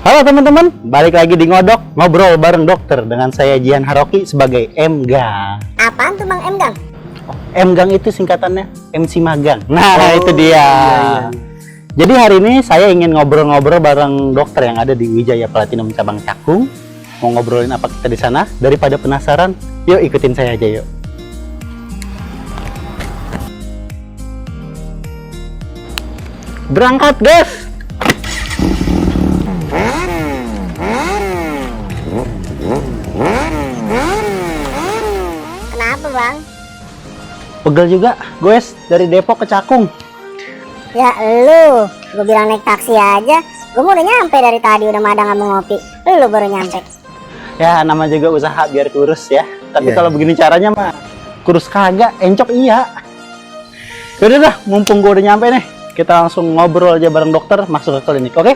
Halo teman-teman, balik lagi di Ngodok, ngobrol bareng dokter dengan saya Jihan Haroki sebagai M-Gang. Apaan tuh Bang M-Gang? M-Gang itu singkatannya MC Magang. Nah, itu dia. Jadi hari ini saya ingin ngobrol-ngobrol bareng dokter yang ada di Wijaya Platinum Cabang Cakung. Mau ngobrolin apa kita di sana? Daripada penasaran, yuk ikutin saya aja yuk. Berangkat, guys! Kenapa Bang? Pegel juga, guys, dari Depok ke Cakung. Ya elu, gue bilang naik taksi aja. Gue udah nyampe dari tadi, udah madang nggak mau ngopi. Lu baru nyampe. Ya, nama juga usaha biar kurus ya. Tapi kalau begini caranya mah kurus kagak, encok iya. Yaudah dah, mumpung gue udah nyampe nih, kita langsung ngobrol aja bareng dokter masuk ke klinik, oke?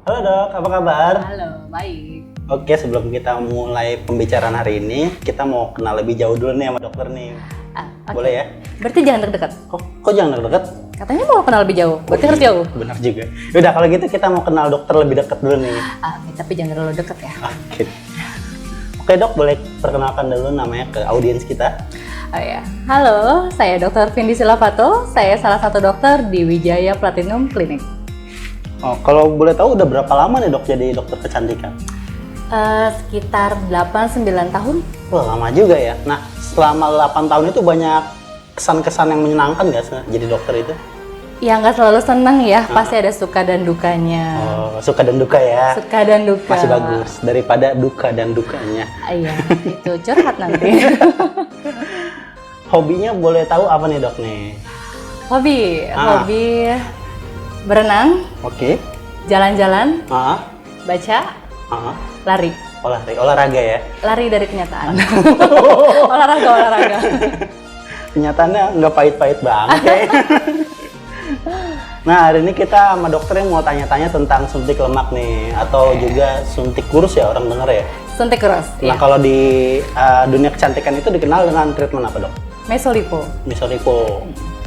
Halo dok, apa kabar? Halo, baik. Oke, sebelum kita mulai pembicaraan hari ini, kita mau kenal lebih jauh dulu nih sama dokter nih. Oke. Boleh ya? Berarti jangan deket-deket. Kok jangan deket-deket? Katanya mau kenal lebih jauh, berarti harus jauh. Benar juga. Yaudah, kalau gitu kita mau kenal dokter lebih dekat dulu nih. Tapi jangan terlalu deket ya. Oke. Oke dok, boleh perkenalkan dulu namanya ke audiens kita? Oh ya. Halo, saya Dr. Vindi Silavato. Saya salah satu dokter di Wijaya Platinum Clinic. Oh, kalau boleh tahu udah berapa lama nih dok jadi dokter kecantikan? Sekitar 8-9 tahun. Wah, lama juga ya. Nah, selama 8 tahun itu banyak kesan-kesan yang menyenangkan nggak sih jadi dokter itu? Ya nggak selalu senang ya, pasti ada suka dan dukanya. Oh, suka dan duka ya? Suka dan duka. Masih bagus, daripada duka dan dukanya. Iya, itu curhat nanti. Hobinya boleh tahu apa nih dok nih? Hobi berenang, Oke. jalan-jalan, baca, lari. Olahraga ya? Lari dari kenyataan. olahraga. Kenyataannya nggak pahit-pahit banget ya. Nah, hari ini kita sama dokter yang mau tanya-tanya tentang suntik lemak nih, atau juga suntik kurus ya orang denger ya. Suntik kurus. Nah, kalau di dunia kecantikan itu dikenal dengan treatment apa dok? Mesolipo. Mesolipo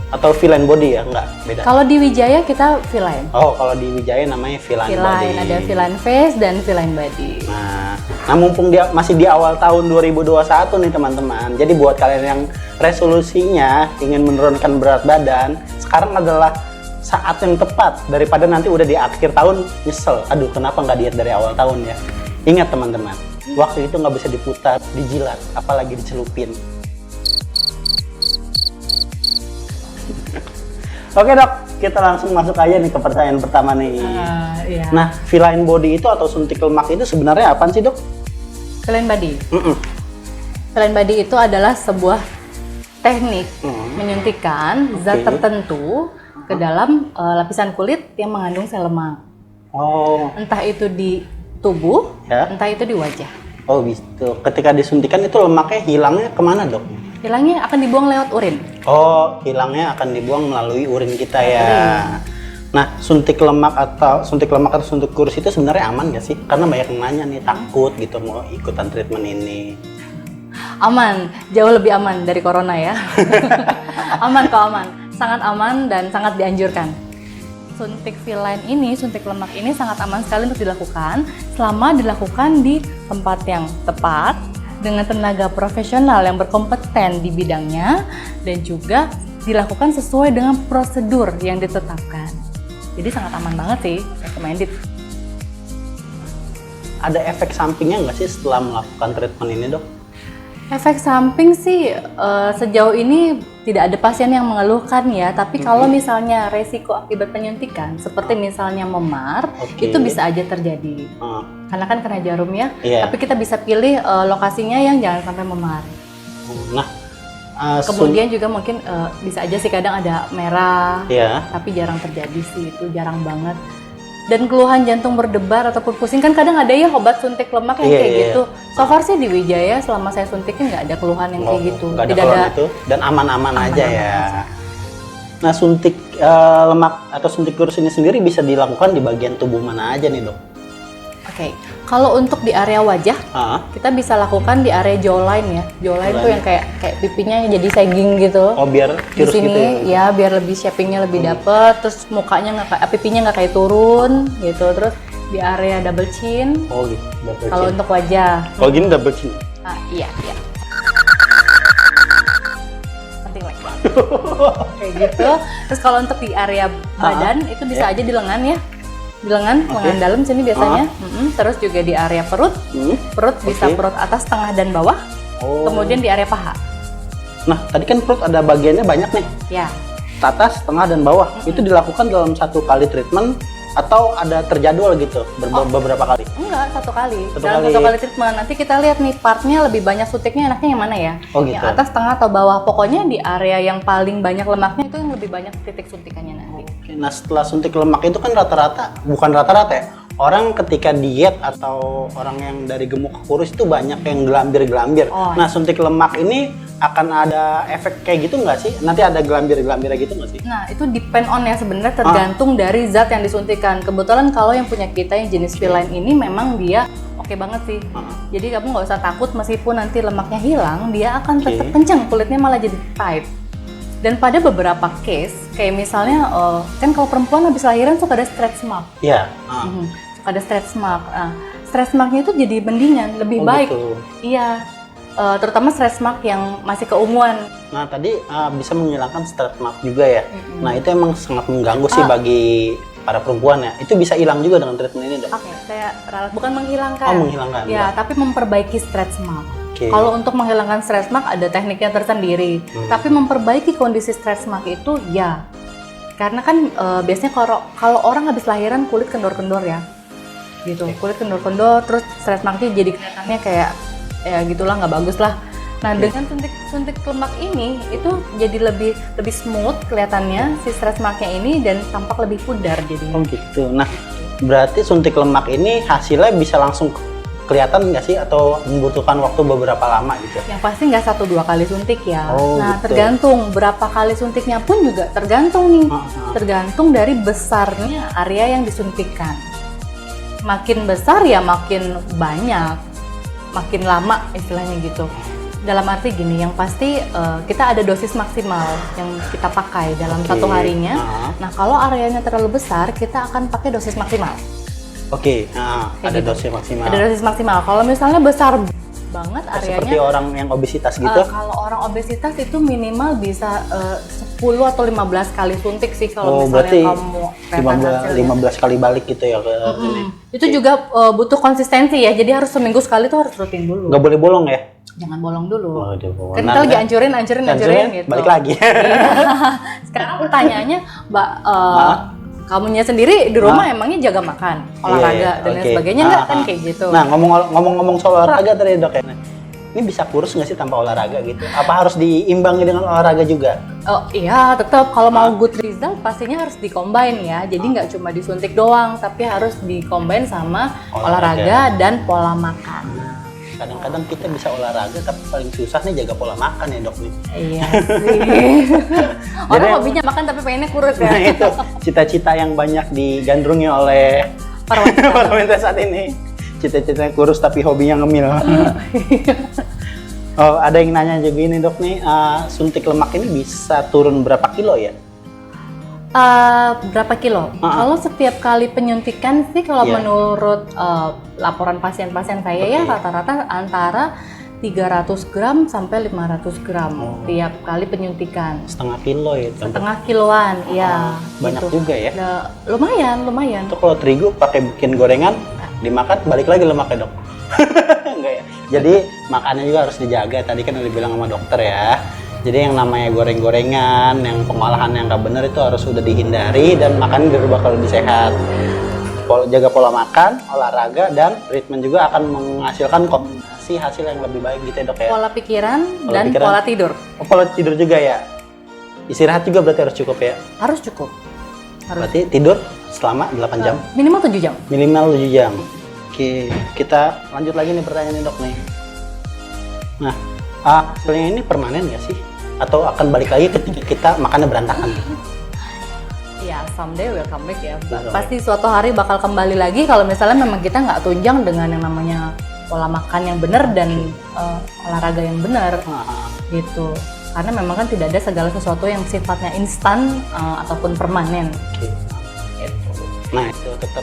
atau fill body ya? Enggak, beda. Kalau di Wijaya kita fill-in. Oh, kalau di Wijaya namanya fill body. Ada fill-in face dan fill-in body. Nah, mumpung dia masih di awal tahun 2021 nih teman-teman. Jadi buat kalian yang resolusinya ingin menurunkan berat badan, sekarang adalah saat yang tepat daripada nanti udah di akhir tahun nyesel. Aduh, kenapa nggak diet dari awal tahun ya? Ingat teman-teman, waktu itu nggak bisa diputar, dijilat, apalagi dicelupin. Oke dok, kita langsung masuk aja nih ke pertanyaan pertama nih. Iya. Nah, fill-in body itu atau suntik lemak itu sebenarnya apa sih dok? Fill-in body. Fill-in body itu adalah sebuah teknik menyuntikkan zat tertentu ke dalam lapisan kulit yang mengandung sel lemak. Oh. Entah itu di tubuh, entah itu di wajah. Oh gitu. Ketika disuntikan itu lemaknya hilangnya kemana dok? Hilangnya akan dibuang lewat urin. Oh, hilangnya akan dibuang melalui urin kita ya. Nah, suntik lemak atau suntik kurus itu sebenarnya aman nggak sih? Karena banyak yang nanya nih, takut gitu mau ikutan treatment ini. Aman, jauh lebih aman dari corona ya. Aman kok, aman. Sangat aman dan sangat dianjurkan. Suntik fill-in ini, suntik lemak ini sangat aman sekali untuk dilakukan selama dilakukan di tempat yang tepat, dengan tenaga profesional yang berkompeten di bidangnya, dan juga dilakukan sesuai dengan prosedur yang ditetapkan. Jadi sangat aman banget sih, recommended. Ada efek sampingnya nggak sih setelah melakukan treatment ini dok? Efek samping sih sejauh ini tidak ada pasien yang mengeluhkan ya, tapi kalau misalnya resiko akibat penyuntikan seperti misalnya memar, Oke. itu bisa aja terjadi. Ah, Karena kan kena jarum ya, Iya. tapi kita bisa pilih lokasinya yang jangan sampai memar. nah, Kemudian juga mungkin bisa aja sih kadang ada merah, ya. tapi jarang terjadi sih, itu jarang banget. Dan keluhan jantung berdebar ataupun pusing kan kadang ada ya obat suntik lemak yang Iya, kayak iya. gitu. So far sih di Wijaya selama saya suntikin nggak ada keluhan yang kayak gitu. Nggak ada Tidak keluhan ada. itu dan aman-aman aja Aman-aman ya. aja. Nah, suntik lemak atau suntik kurus ini sendiri bisa dilakukan di bagian tubuh mana aja nih, Dok? Oke, kalau untuk di area wajah Ah, kita bisa lakukan di area jawline ya. Jawline tuh Jawline. yang kayak pipinya jadi sagging gitu. oh biar Di kurus sini gitu ya. ya biar lebih shapingnya lebih dapet, terus mukanya nggak kayak pipinya nggak kayak turun gitu, terus di area double chin. Oh gitu, double Kalau chin. untuk wajah, Kalau gini double chin. iya. Penting lagi. Kayak gitu. Terus kalau untuk di area badan itu bisa aja di lengan ya, di lengan, Oke. lengan dalam sini biasanya. Terus juga di area perut, perut bisa Oke. perut atas, tengah dan bawah. Oh. Kemudian di area paha. Nah, tadi kan perut ada bagiannya banyak nih. Ya. Atas, tengah, dan bawah. Itu dilakukan dalam satu kali treatment atau ada terjadwal gitu beberapa kali? Enggak, satu kali. Satu Dalam kali. satu kali treatment. Nanti kita lihat nih partnya lebih banyak suntiknya enaknya yang mana ya. Oh, gitu. Yang atas, tengah, atau bawah. Pokoknya di area yang paling banyak lemaknya itu yang lebih banyak titik suntikannya nanti. Oke, nah setelah suntik lemak itu kan bukan rata-rata ya. Orang ketika diet atau orang yang dari gemuk ke kurus itu banyak yang gelambir-gelambir. Oh, Nah, suntik lemak ini akan ada efek kayak gitu nggak sih? Nanti ada gelambir-gelambirnya gitu nggak sih? Nah, itu depend on ya sebenarnya tergantung dari zat yang disuntikan. Kebetulan kalau yang punya kita yang jenis V-line ini memang dia oke banget sih. Jadi kamu nggak usah takut meskipun nanti lemaknya hilang, dia akan tetap kencang, kulitnya malah jadi tight. Dan pada beberapa case, kayak misalnya kan kalau perempuan habis lahiran suka ada stretch mark. Iya. Suka ada stretch mark. Nah, stretch marknya itu jadi mendingan, lebih Oh, baik. gitu. Iya. Terutama stretch mark yang masih keunguan. Nah, tadi bisa menghilangkan stretch mark juga ya. Nah, itu emang sangat mengganggu sih bagi para perempuan ya. Itu bisa hilang juga dengan treatment ini, Dok. Oke, saya ralat bukan menghilangkan. Oh, menghilangkan. Ya, tapi memperbaiki stretch mark. Oke. Kalau untuk menghilangkan stretch mark ada tekniknya tersendiri. Tapi memperbaiki kondisi stretch mark itu ya. Karena kan biasanya kalau orang habis lahiran kulit kendor-kendor ya. Gitu. Kulit kendor-kendor terus stretch marknya jadi kelihatannya kayak ya gitulah, nggak bagus lah. Nah, dengan suntik lemak ini itu jadi lebih smooth kelihatannya si stretch marknya ini dan tampak lebih pudar jadinya. Oh gitu. Nah, berarti suntik lemak ini hasilnya bisa langsung kelihatan nggak sih atau membutuhkan waktu beberapa lama gitu? Yang pasti nggak 1-2 kali suntik ya. Oh, Nah, gitu. tergantung berapa kali suntiknya pun juga tergantung nih. Tergantung dari besarnya area yang disuntikkan. Makin besar ya makin banyak, makin lama istilahnya gitu. Dalam arti gini, yang pasti kita ada dosis maksimal yang kita pakai dalam Oke. satu harinya. Nah, kalau areanya terlalu besar, kita akan pakai dosis maksimal. Oke, Kayak ada gitu. dosis maksimal. Ada dosis maksimal. Kalau misalnya besar banget Seperti areanya, orang yang obesitas gitu. kalau orang obesitas itu minimal bisa 10 atau 15 kali suntik sih kalau berarti misalnya kamu kelihatan hasilnya. 15 kali balik gitu ya ke ini. Itu juga butuh konsistensi ya, jadi harus seminggu sekali tuh harus rutin dulu. Nggak boleh bolong ya? Jangan bolong dulu. Waduh, Kan kita lagi ancurin gitu. Balik lagi. Iya. Sekarang pertanyaannya, Mbak, kamunya sendiri di rumah emangnya jaga makan, olahraga dan lain oke. sebagainya nggak kan kayak gitu? Nah, ngomong-ngomong soal olahraga tadi, Dok ya. Ini bisa kurus nggak sih tanpa olahraga gitu? Apa harus diimbangi dengan olahraga juga? Oh iya, tetap kalau mau good result pastinya harus di-combine ya. Jadi nggak cuma disuntik doang, tapi harus di-combine sama olahraga dan pola makan. Kadang-kadang kita bisa olahraga, tapi paling susah nih jaga pola makan ya, Dok nih. Iya sih. Orang hobinya makan tapi pengennya kurus ya. Nah, itu cita-cita yang banyak digandrungi oleh para wanita saat ini. Cita-citanya kurus tapi hobinya ngemil. Oh, ada yang nanya juga ini, Dok nih, suntik lemak ini bisa turun berapa kilo ya? Berapa kilo? Kalau setiap kali penyuntikan sih kalau menurut laporan pasien-pasien saya ya rata-rata antara 300 gram sampai 500 gram tiap kali penyuntikan. Setengah kilo ya? Setengah kiloan, ya. Banyak gitu. juga ya? Nah, lumayan. Itu kalau terigu pakai bikin gorengan, dimakan balik lagi lemaknya, Dok. Enggak ya? Jadi makannya juga harus dijaga, tadi kan udah bilang sama dokter ya. Jadi yang namanya goreng-gorengan, yang pengolahan yang nggak benar itu harus sudah dihindari dan makan biar bakal lebih sehat. Jaga pola makan, olahraga, dan treatment juga akan menghasilkan kombinasi hasil yang lebih baik gitu ya dok ya. Pola pikiran dan pola tidur. Oh, pola tidur juga ya. Istirahat juga berarti harus cukup ya. Harus cukup. Berarti tidur selama 8 jam. Minimal 7 jam. Minimal 7 jam. Oke, kita lanjut lagi nih pertanyaannya dok nih. Nah, hasilnya ini permanen nggak sih? Atau akan balik lagi ketika kita makannya berantakan? Ya, someday will come back ya. Pasti suatu hari bakal kembali lagi kalau misalnya memang kita nggak tunjang dengan yang namanya pola makan yang benar dan olahraga yang benar. Gitu. Karena memang kan tidak ada segala sesuatu yang sifatnya instan ataupun permanen. Oke. Nah, itu tetap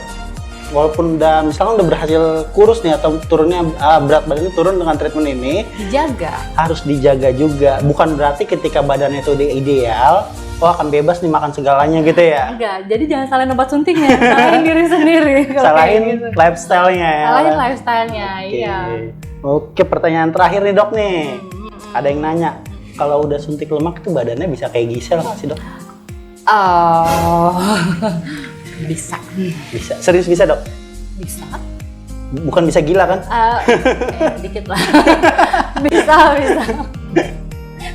walaupun misalkan udah berhasil kurus nih atau turunnya berat badannya turun dengan treatment ini, dijaga. Harus dijaga juga. Bukan berarti ketika badannya itu udah ideal, akan bebas nih makan segalanya gitu ya. Enggak, jadi jangan salahin obat suntiknya, salahin diri sendiri. Salahin gitu. Lifestyle-nya ya. Salahin lifestyle-nya, iya. Oke, pertanyaan terakhir nih dok nih. Ada yang nanya, kalau udah suntik lemak itu badannya bisa kayak Gisel nggak sih dok? Oh, bisa. Bisa, serius bisa dok? Bisa. Bukan bisa gila kan? Dikit lah. bisa.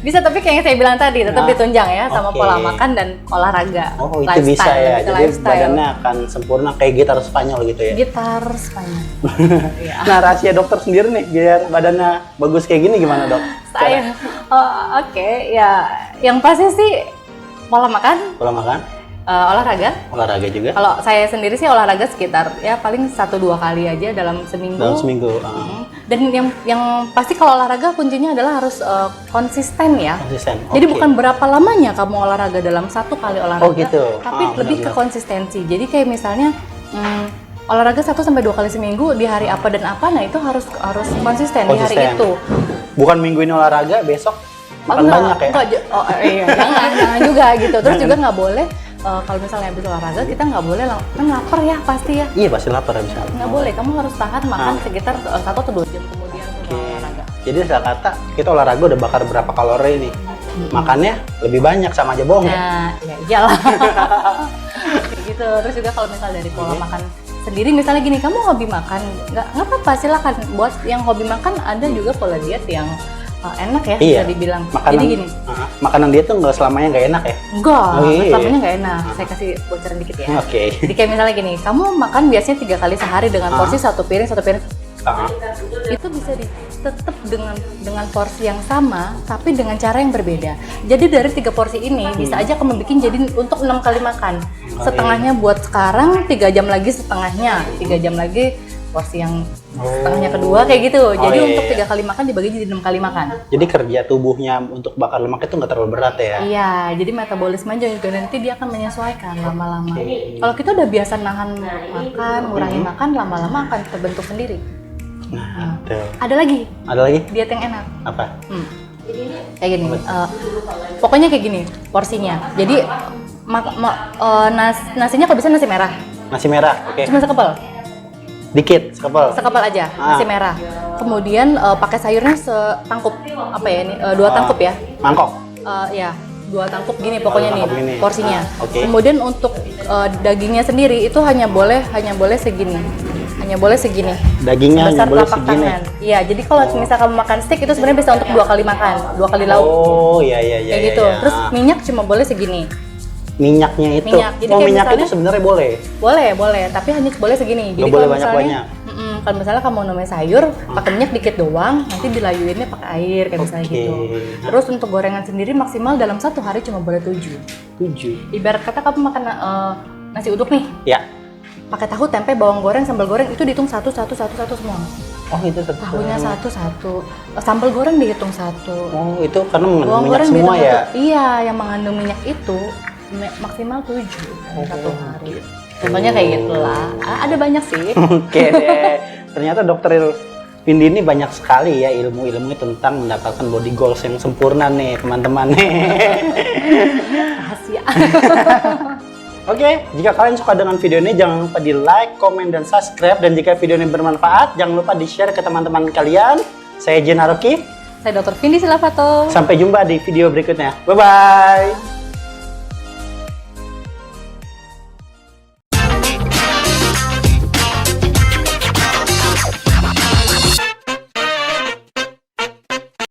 Bisa, tapi kayak yang saya bilang tadi, tetap ditunjang ya sama pola makan dan olahraga. Oh, itu bisa ya. Jadi badannya akan sempurna kayak gitar Spanyol gitu ya. Gitar Spanyol. Nah, rahasia dokter sendiri nih biar badannya bagus kayak gini gimana dok? Saya oke, ya yang pasti sih pola makan. Pola makan. Olahraga juga. Kalau saya sendiri sih olahraga sekitar ya paling 1-2 kali aja dalam seminggu. Dan yang pasti kalau olahraga kuncinya adalah harus konsisten ya. Jadi bukan berapa lamanya kamu olahraga dalam 1 kali olahraga. Oh gitu. Tapi lebih ke konsistensi. Jadi kayak misalnya olahraga 1-2 kali seminggu di hari apa dan apa, nah itu harus konsisten di hari itu. Bukan minggu ini olahraga, besok makan banyak ya? Jangan juga gitu. Terus juga nggak boleh kalau misalnya habis olahraga kita nggak boleh kan lapar ya pasti ya. Iya pasti lapar habis olahraga. Nggak boleh, kamu harus tahan makan sekitar 1-2 jam kemudian olahraga. Jadi salah kata kita olahraga udah bakar berapa kalori nih, makannya lebih banyak sama aja bohong. Nah, ya iyalah. Kayak gitu. Terus juga kalau misalnya dari pola makan sendiri, misalnya gini, kamu hobi makan, nggak apa-apa silakan. Buat yang hobi makan ada juga pola diet yang enak ya, bisa dibilang. Makanan, jadi gini, makanan dia tuh nggak selamanya nggak enak ya? Enggak, selamanya nggak enak. Saya kasih bocoran dikit ya. Jadi kayak misalnya gini, kamu makan biasanya 3 kali sehari dengan porsi 1 piring. Itu bisa tetap dengan porsi yang sama, tapi dengan cara yang berbeda. Jadi dari 3 porsi ini bisa aja kamu bikin jadi untuk 6 kali makan. Setengahnya buat sekarang, 3 jam lagi setengahnya, 3 jam lagi porsi yang setengahnya kedua kayak gitu. Jadi untuk 3 kali makan dibagi jadi 6 kali makan. Jadi kerja tubuhnya untuk bakar lemak itu nggak terlalu berat ya? Iya, jadi metabolisme juga nanti dia akan menyesuaikan lama-lama. Kalau kita udah biasa nahan makan, ngurangi makan, lama-lama akan terbentuk sendiri. Nah, Ada lagi diet yang enak. Apa? Kayak gini, pokoknya kayak gini porsinya. Jadi nasinya kalau bisa nasi merah. Nasi merah, oke. Cuma sekepal. Dikit, sekepal aja, nasi merah. Kemudian pakai sayurnya setangkup, apa ya ini, 2 tangkup ya. Mangkok. Ya, 2 tangkup gini pokoknya nih porsinya. Okay. Kemudian untuk dagingnya sendiri itu hanya boleh segini. Dagingnya hanya boleh telapak segini. tangan. Iya, jadi kalau misalnya kamu makan steak itu sebenarnya bisa untuk 2 kali makan, 2 kali lauk. Oh, iya. Kayak gitu. Terus minyak cuma boleh segini. Minyaknya itu. Jadi minyak itu sebenarnya boleh. Boleh, tapi hanya boleh segini. Jadi boleh kalau banyak-banyak. Kalau misalnya kamu numis sayur, pakai minyak dikit doang, nanti dilayuinnya pakai air kayak misalnya gitu. Terus untuk gorengan sendiri maksimal dalam 1 hari cuma boleh 7. Ibarat kata kamu makan nasi uduk nih. Ya. Pakai tahu, tempe, bawang goreng, sambal goreng itu dihitung satu semua. Oh, itu satu. Tahunya satu. Sambal goreng dihitung 1. Oh, itu karena mengandung minyak goreng semua ya? Iya, yang mengandung minyak itu maksimal 7 satu hari. Contohnya kayak gitulah. Ada banyak sih. Oke deh. Ternyata dokter Vindi ini banyak sekali ya ilmu-ilmu tentang mendapatkan body goals yang sempurna nih teman-teman. Rahasia. Oke, jika kalian suka dengan video ini jangan lupa di like, komen, dan subscribe. Dan jika video ini bermanfaat jangan lupa di share ke teman-teman kalian. Saya Jen Haruki. Saya Dr. Vindi Silavato. Sampai jumpa di video berikutnya. Bye-bye.